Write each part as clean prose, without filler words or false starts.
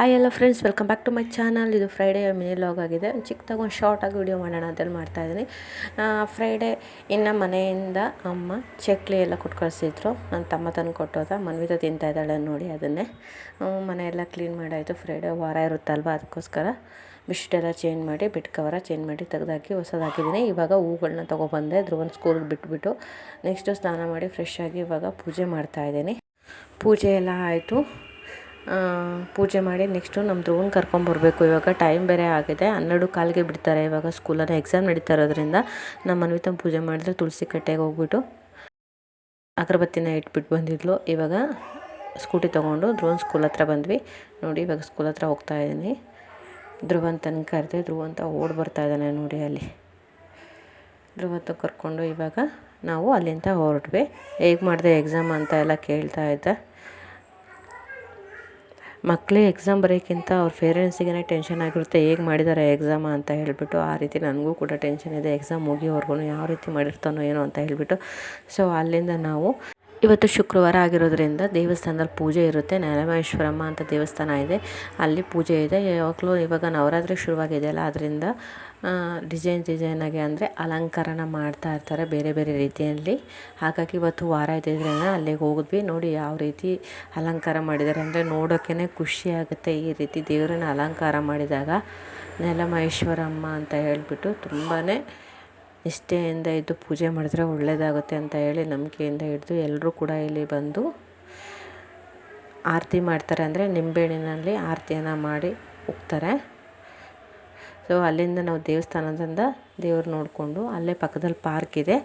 Hi ಎಲ್ಲ friends, welcome back to my channel. ಇದು Friday mini vlog ಆಗಿದೆ. ಚಿಕ್ಕದಾಗಿ ಒಂದು ಶಾರ್ಟಾಗಿ ವಿಡಿಯೋ ಮಾಡೋಣ ಅಂತೇಳಿ ಮಾಡ್ತಾಯಿದ್ದೀನಿ. ಫ್ರೈಡೇ ಇನ್ನು ಮನೆಯಿಂದ ಅಮ್ಮ ಚಕ್ಲಿ ಎಲ್ಲ ಕೊಟ್ಟು ಕಳಿಸಿದ್ರು. ನನ್ನ ತಮ್ಮ ತಂದು ಕೊಟ್ಟೋದ. ಮನ್ವಿತ ತಿಂತಾ ಇದ್ದಾಳೆ ನೋಡಿ. ಅದನ್ನೇ ಮನೆಯೆಲ್ಲ ಕ್ಲೀನ್ ಮಾಡಾಯಿತು. ಫ್ರೈಡೇ ವಾರ ಇರುತ್ತಲ್ವ, ಅದಕ್ಕೋಸ್ಕರ ಬಿಷ್ಟೆಲ್ಲ ಚೇಂಜ್ ಮಾಡಿ, ಬಿಟ್ ಕವರ ಚೇಂಜ್ ಮಾಡಿ ತೆಗೆದಾಕಿ ಹೊಸದು ಹಾಕಿದ್ದೀನಿ. ಇವಾಗ ಹೂಗಳನ್ನ ತೊಗೊಬಂದೆ. ಧ್ರುವನ್ ಸ್ಕೂಲ್ಗೆ ಬಿಟ್ಬಿಟ್ಟು ನೆಕ್ಸ್ಟು ಸ್ನಾನ ಮಾಡಿ ಫ್ರೆಶ್ ಆಗಿ ಇವಾಗ ಪೂಜೆ ಮಾಡ್ತಾಯಿದ್ದೀನಿ. ಪೂಜೆ ಎಲ್ಲ ಆಯಿತು. ಪೂಜೆ ಮಾಡಿ ನೆಕ್ಸ್ಟು ನಮ್ಮ ಧ್ರುವನ್ ಕರ್ಕೊಂಬರ್ಬೇಕು. ಇವಾಗ ಟೈಮ್ ಬೇರೆ ಆಗಿದೆ. 12:15ಗೆ ಬಿಡ್ತಾರೆ. ಇವಾಗ ಸ್ಕೂಲಲ್ಲಿ ಎಕ್ಸಾಮ್ ನಡೀತಾ ಇರೋದ್ರಿಂದ ನಮ್ಮ ಮನ್ವಿತ ಪೂಜೆ ಮಾಡಿದ್ರೆ ತುಳಸಿ ಕಟ್ಟೆಗೆ ಹೋಗ್ಬಿಟ್ಟು ಅಗರಬತ್ತಿನ ಇಟ್ಬಿಟ್ಟು ಬಂದಿದ್ಲು. ಇವಾಗ ಸ್ಕೂಟಿ ತೊಗೊಂಡು ಧ್ರುವನ್ ಸ್ಕೂಲ್ ಹತ್ರ ಬಂದ್ವಿ ನೋಡಿ. ಇವಾಗ ಸ್ಕೂಲ್ ಹತ್ರ ಹೋಗ್ತಾಯಿದ್ದೀನಿ. ಧ್ರುವಂತನ ಕರೆದೆ. ಧ್ರುವಂತ ಓಡಿ ಬರ್ತಾಯಿದ್ದಾನೆ ನೋಡಿ. ಅಲ್ಲಿ ಧ್ರುವಂತ ಕರ್ಕೊಂಡು ಇವಾಗ ನಾವು ಅಲ್ಲಿಂದ ಹೊರಟ್ವಿ. ಹೇಗೆ ಮಾಡಿದೆ ಎಕ್ಸಾಮ್ ಅಂತ ಎಲ್ಲ ಕೇಳ್ತಾ ಇದ್ದೆ. ಮಕ್ಕಳೇ ಎಕ್ಸಾಮ್ ಬರೋಕ್ಕಿಂತ ಅವ್ರ ಪೇರೆಂಟ್ಸಿಗೆ ಟೆನ್ಷನ್ ಆಗಿರುತ್ತೆ, ಹೇಗೆ ಮಾಡಿದ್ದಾರೆ ಎಕ್ಸಾಮ ಅಂತ ಹೇಳಿಬಿಟ್ಟು. ಆ ರೀತಿ ನನಗೂ ಕೂಡ ಟೆನ್ಷನ್ ಇದೆ. ಎಕ್ಸಾಮ್ ಮುಗಿಯೋವರೆಗೂ ಯಾವ ರೀತಿ ಮಾಡಿರ್ತಾನೋ ಏನೋ ಅಂತ ಹೇಳಿಬಿಟ್ಟು. ಸೊ ಅಲ್ಲಿಂದ ನಾವು ಇವತ್ತು ಶುಕ್ರವಾರ ಆಗಿರೋದ್ರಿಂದ ದೇವಸ್ಥಾನದಲ್ಲಿ ಪೂಜೆ ಇರುತ್ತೆ. ನೆಲಮಹೇಶ್ವರಮ್ಮ ಅಂತ ದೇವಸ್ಥಾನ ಇದೆ, ಅಲ್ಲಿ ಪೂಜೆ ಇದೆ. ಯಾವಾಗಲೂ ಇವಾಗ ನವರಾತ್ರಿ ಶುರುವಾಗಿದೆಯಲ್ಲ, ಅದರಿಂದ ಡಿಸೈನಾಗಿ ಅಂದರೆ ಅಲಂಕಾರನ ಮಾಡ್ತಾ ಇರ್ತಾರೆ ಬೇರೆ ಬೇರೆ ರೀತಿಯಲ್ಲಿ. ಹಾಗಾಗಿ ಇವತ್ತು ವಾರ ಇದ್ದಿದ್ದರಿಂದ ಅಲ್ಲಿಗೆ ಹೋಗಿದ್ವಿ. ನೋಡಿ ಯಾವ ರೀತಿ ಅಲಂಕಾರ ಮಾಡಿದ್ದಾರೆ ಅಂದರೆ ನೋಡೋಕ್ಕೇ ಖುಷಿ ಆಗುತ್ತೆ. ಈ ರೀತಿ ದೇವರನ್ನ ಅಲಂಕಾರ ಮಾಡಿದಾಗ ನೆಲಮಹೇಶ್ವರಮ್ಮ ಅಂತ ಹೇಳಿಬಿಟ್ಟು ತುಂಬಾ ನಿಷ್ಠೆಯಿಂದ ಇದ್ದು ಪೂಜೆ ಮಾಡಿದ್ರೆ ಒಳ್ಳೆಯದಾಗುತ್ತೆ ಅಂತ ಹೇಳಿ ನಂಬಿಕೆಯಿಂದ ಹಿಡಿದು ಎಲ್ಲರೂ ಕೂಡ ಇಲ್ಲಿ ಬಂದು ಆರತಿ ಮಾಡ್ತಾರೆ. ಅಂದರೆ ನಿಂಬೆಹಣ್ಣಿನಲ್ಲಿ ಆರತಿಯನ್ನು ಮಾಡಿ ಹೋಗ್ತಾರೆ. ಸೊ ಅಲ್ಲಿಂದ ನಾವು ದೇವಸ್ಥಾನದಿಂದ ದೇವ್ರು ನೋಡಿಕೊಂಡು ಅಲ್ಲೇ ಪಕ್ಕದಲ್ಲಿ ಪಾರ್ಕ್ ಇದೆ,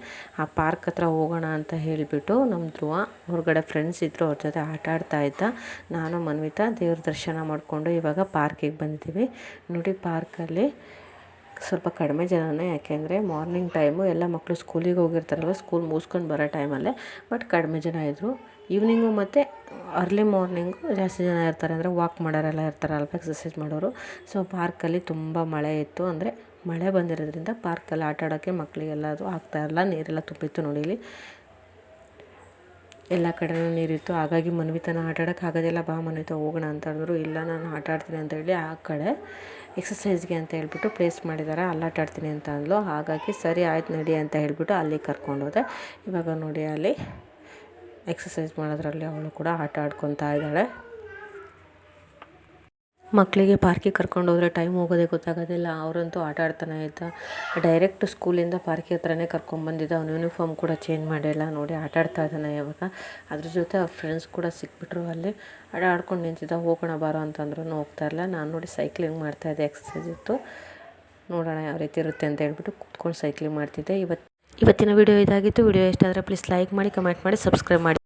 ಆ ಪಾರ್ಕ್ ಹತ್ರ ಹೋಗೋಣ ಅಂತ ಹೇಳಿಬಿಟ್ಟು ನಮ್ಮ ಧ್ರುವ ಹೊರಗಡೆ ಫ್ರೆಂಡ್ಸ್ ಇದ್ದರು, ಅವ್ರ ಜೊತೆ ಆಟ ಆಡ್ತಾ ಇದ್ದ. ನಾನು ಮನ್ವಿತ ದೇವ್ರ ದರ್ಶನ ಮಾಡಿಕೊಂಡು ಇವಾಗ ಪಾರ್ಕಿಗೆ ಬಂದಿದ್ದೀವಿ ನೋಡಿ. ಪಾರ್ಕಲ್ಲಿ ಸ್ವಲ್ಪ ಕಡಿಮೆ ಜನನೇ, ಯಾಕೆಂದರೆ ಮಾರ್ನಿಂಗ್ ಟೈಮು ಎಲ್ಲ ಮಕ್ಕಳು ಸ್ಕೂಲಿಗೆ ಹೋಗಿರ್ತಾರಲ್ವ, ಸ್ಕೂಲ್ ಮುಗಿಸ್ಕೊಂಡು ಬರೋ ಟೈಮಲ್ಲೇ. ಬಟ್ ಕಡಿಮೆ ಜನ ಇದ್ದರು. ಈವ್ನಿಂಗು ಮತ್ತು ಅರ್ಲಿ ಮಾರ್ನಿಂಗು ಜಾಸ್ತಿ ಜನ ಇರ್ತಾರೆ. ಅಂದರೆ ವಾಕ್ ಮಾಡೋರೆಲ್ಲ ಇರ್ತಾರಲ್ವ, ಎಕ್ಸಸೈಸ್ ಮಾಡೋರು. ಸೊ ಪಾರ್ಕಲ್ಲಿ ತುಂಬ ಮಳೆ ಇತ್ತು. ಅಂದರೆ ಮಳೆ ಬಂದಿರೋದ್ರಿಂದ ಪಾರ್ಕಲ್ಲಿ ಆಟ ಆಡೋಕ್ಕೆ ಮಕ್ಕಳಿಗೆಲ್ಲ ಅದು ಆಗ್ತಾಯಿರಲ್ಲ. ನೀರೆಲ್ಲ ತುಂಬಿತ್ತು ನೋಡಿ. ಇಲ್ಲಿ ಎಲ್ಲ ಕಡೆಯೂ ನೀರಿತ್ತು. ಹಾಗಾಗಿ ಮನ್ವಿತನ ಆಟ ಆಡೋಕ್ಕೆ ಆಗೋದಿಲ್ಲ, ಬಾ ಮನ್ವಿತ ಹೋಗೋಣ ಅಂತ ಹೇಳಿದ್ರು. ಇಲ್ಲ ನಾನು ಆಟ ಆಡ್ತೀನಿ ಅಂತ ಹೇಳಿ ಆ ಕಡೆ ಎಕ್ಸಸೈಸ್ಗೆ ಅಂತ ಹೇಳ್ಬಿಟ್ಟು ಪ್ಲೇಸ್ ಮಾಡಿದ್ದಾರೆ, ಅಲ್ಲಿ ಆಟ ಆಡ್ತೀನಿ ಅಂತ ಅಂದ್ಲು. ಹಾಗಾಗಿ ಸರಿ ಆಯ್ತು ನಡಿ ಅಂತ ಹೇಳಿಬಿಟ್ಟು ಅಲ್ಲಿ ಕರ್ಕೊಂಡೋದೆ. ಇವಾಗ ನೋಡಿ ಅಲ್ಲಿ ಎಕ್ಸಸೈಸ್ ಮಾಡೋದ್ರಲ್ಲಿ ಅವಳು ಕೂಡ ಆಟ ಆಡ್ಕೊತಾ ಇದ್ದಾಳೆ. ಮಕ್ಕಳಿಗೆ ಪಾರ್ಕಿಗೆ ಕರ್ಕೊಂಡೋದ್ರೆ ಟೈಮ್ ಹೋಗೋದೇ ಗೊತ್ತಾಗೋದಿಲ್ಲ. ಅವರಂತೂ ಆಟ ಆಡ್ತಾನೆ ಇದ್ದ. ಡೈರೆಕ್ಟ್ ಸ್ಕೂಲಿಂದ ಪಾರ್ಕಿಗೆ ಹತ್ರನೇ ಕರ್ಕೊಂಬಂದಿದ್ದ. ಅವ್ನು ಯೂನಿಫಾರ್ಮ್ ಕೂಡ ಚೇಂಜ್ ಮಾಡಿಲ್ಲ ನೋಡಿ, ಆಟ ಆಡ್ತಾ ಇದ್ದಾನೆ ಇವಾಗ. ಅದ್ರ ಜೊತೆ ಅವ್ರ ಫ್ರೆಂಡ್ಸ್ ಕೂಡ ಸಿಕ್ಬಿಟ್ರು. ಅಲ್ಲಿ ಆಡ್ಕೊಂಡು ನಿಂತಿದ್ದ. ಹೋಗೋಣ ಬಾರೋ ಅಂತಂದ್ರೂ ಹೋಗ್ತಾ ಇರಲಿಲ್ಲ. ನಾನು ನೋಡಿ ಸೈಕ್ಲಿಂಗ್ ಮಾಡ್ತಾಯಿದ್ದೆ, ಎಕ್ಸಸೈಸ್ ಇತ್ತು. ನೋಡೋಣ ಯಾವ ರೀತಿ ಇರುತ್ತೆ ಅಂತ ಹೇಳ್ಬಿಟ್ಟು ಕೂತ್ಕೊಂಡು ಸೈಕ್ಲಿಂಗ್ ಮಾಡ್ತಿದ್ದೆ. ಇವತ್ತಿನ ವಿಡಿಯೋ ಇದಾಗಿತ್ತು. ವಿಡಿಯೋ ಇಷ್ಟ ಆದರೆ ಪ್ಲೀಸ್ ಲೈಕ್ ಮಾಡಿ, ಕಮೆಂಟ್ ಮಾಡಿ, ಸಬ್ಸ್ಕ್ರೈಬ್ ಮಾಡಿ.